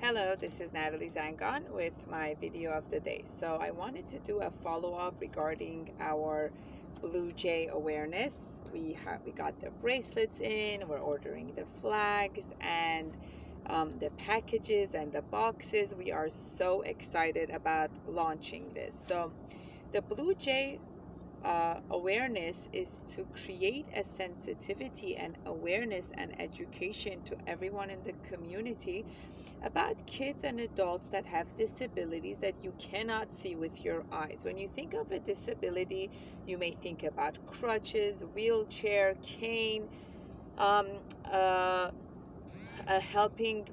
Hello, this is Natalie Zangon with my video of the day. So I wanted to do a follow-up regarding our Blue Jay awareness. We got the bracelets in, we're ordering the flags and the packages and the boxes. We are so excited about launching this. So the Blue Jay awareness is to create a sensitivity and awareness and education to everyone in the community about kids and adults that have disabilities that you cannot see with your eyes. When you think of a disability, you may think about crutches, wheelchair, cane, um, uh, a helping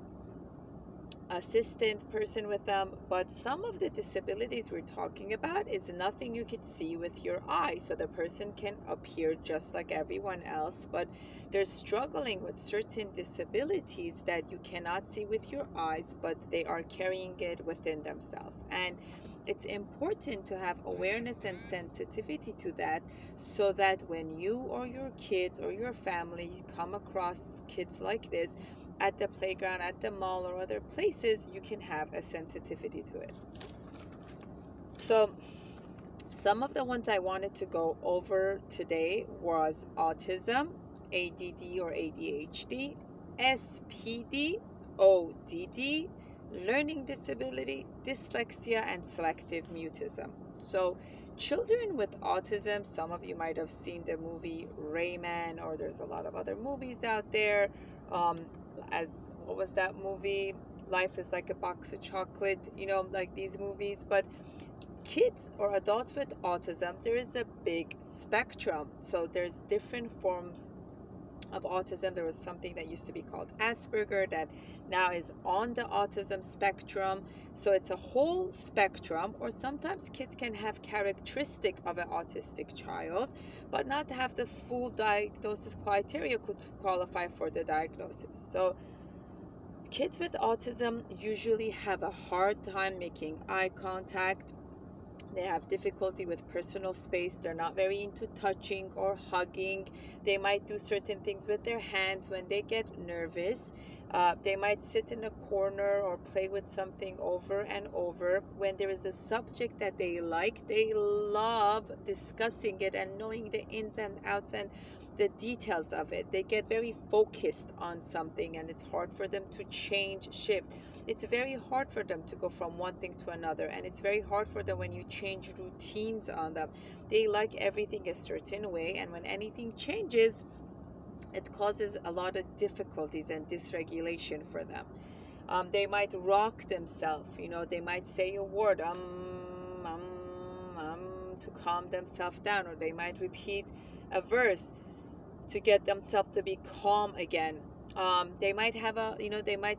assistant person with them, but some of the disabilities we're talking about is nothing you could see with your eye. So the person can appear just like everyone else, but they're struggling with certain disabilities that you cannot see with your eyes, but they are carrying it within themselves. And it's important to have awareness and sensitivity to that, so that when you or your kids or your family come across kids like this at the playground, at the mall, or other places, you can have a sensitivity to it. So some of the ones I wanted to go over today was autism, ADD or ADHD, SPD, ODD, learning disability, dyslexia, and selective mutism. So children with autism, some of you might have seen the movie Rayman, or there's a lot of other movies out there. Um, as what was that movie? Life is like a box of chocolate, like these movies. But kids or adults with autism, there is a big spectrum. So there's different forms of autism. There was something that used to be called Asperger that now is on the autism spectrum. So it's a whole spectrum, or sometimes kids can have characteristic of an autistic child, but not have the full diagnosis criteria could qualify for the diagnosis. So kids with autism usually have a hard time making eye contact. They have difficulty with personal space. They're not very into touching or hugging. They might do certain things with their hands when they get nervous. They might sit in a corner or play with something over and over. When there is a subject that they like, they love discussing it and knowing the ins and outs and the details of it. They get very focused on something, and it's hard for them to shift. It's very hard for them to go from one thing to another, and it's very hard for them when you change routines on them. They like everything a certain way, and when anything changes, it causes a lot of difficulties and dysregulation for them. They might rock themselves, they might say a word to calm themselves down, or they might repeat a verse to get themselves to be calm again. They might have they might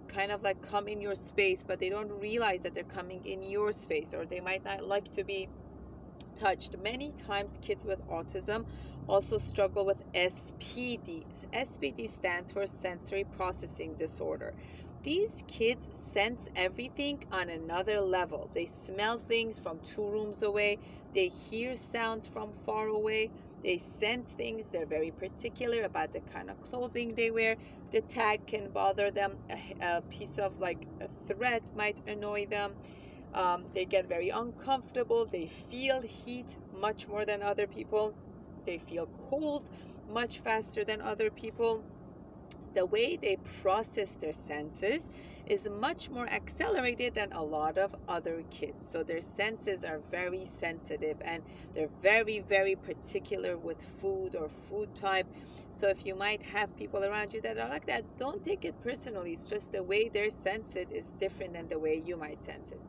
kind of like come in your space, but they don't realize that they're coming in your space, or they might not like to be touched. Many times kids with autism also struggle with SPD. SPD stands for sensory processing disorder. These kids sense everything on another level. They smell things from 2 rooms away. They hear sounds from far away. They sense things. They're very particular about the kind of clothing they wear. The tag can bother them. A piece of like a thread might annoy them. They get very uncomfortable. They feel heat much more than other people. They feel cold much faster than other people. The way they process their senses is much more accelerated than a lot of other kids. So their senses are very sensitive, and they're very, very particular with food or food type. So if you might have people around you that are like that, don't take it personally. It's just the way they sense it is different than the way you might sense it.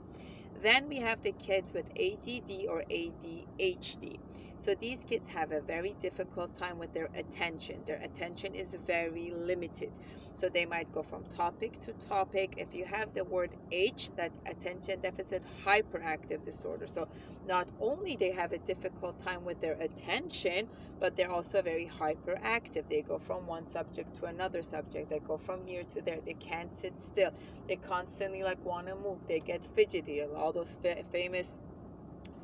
Then we have the kids with ADD or ADHD. So these kids have a very difficult time with their attention. Their attention is very limited. So they might go from topic to topic. If you have the word H, that attention deficit hyperactive disorder. So not only they have a difficult time with their attention, but they're also very hyperactive. They go from one subject to another subject. They go from here to there. They can't sit still. They constantly like want to move. They get fidgety. All those famous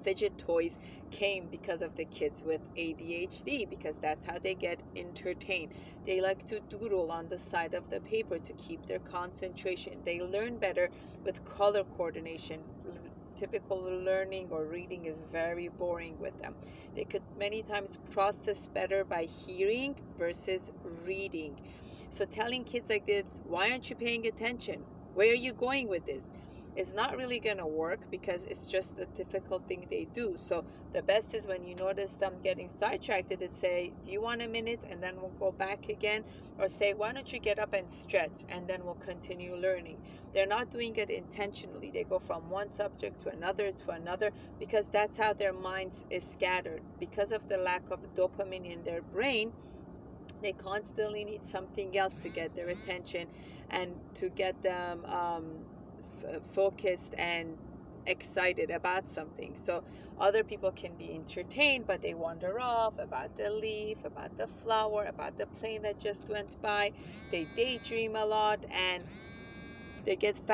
Fidget toys came because of the kids with ADHD, because that's how they get entertained. They like to doodle on the side of the paper to keep their concentration. They learn better with color coordination. Typical learning or reading is very boring with them. They could many times process better by hearing versus reading. So telling kids like this, why aren't you paying attention? Where are you going with this? Is not really going to work, because it's just a difficult thing they do. So the best is when you notice them getting sidetracked, and say, do you want a minute? And then we'll go back again. Or say, why don't you get up and stretch? And then we'll continue learning. They're not doing it intentionally. They go from one subject to another, because that's how their minds is scattered. Because of the lack of dopamine in their brain, they constantly need something else to get their attention and to get them focused and excited about something. So other people can be entertained, but they wander off about the leaf, about the flower, about the plane that just went by. They daydream a lot, and they get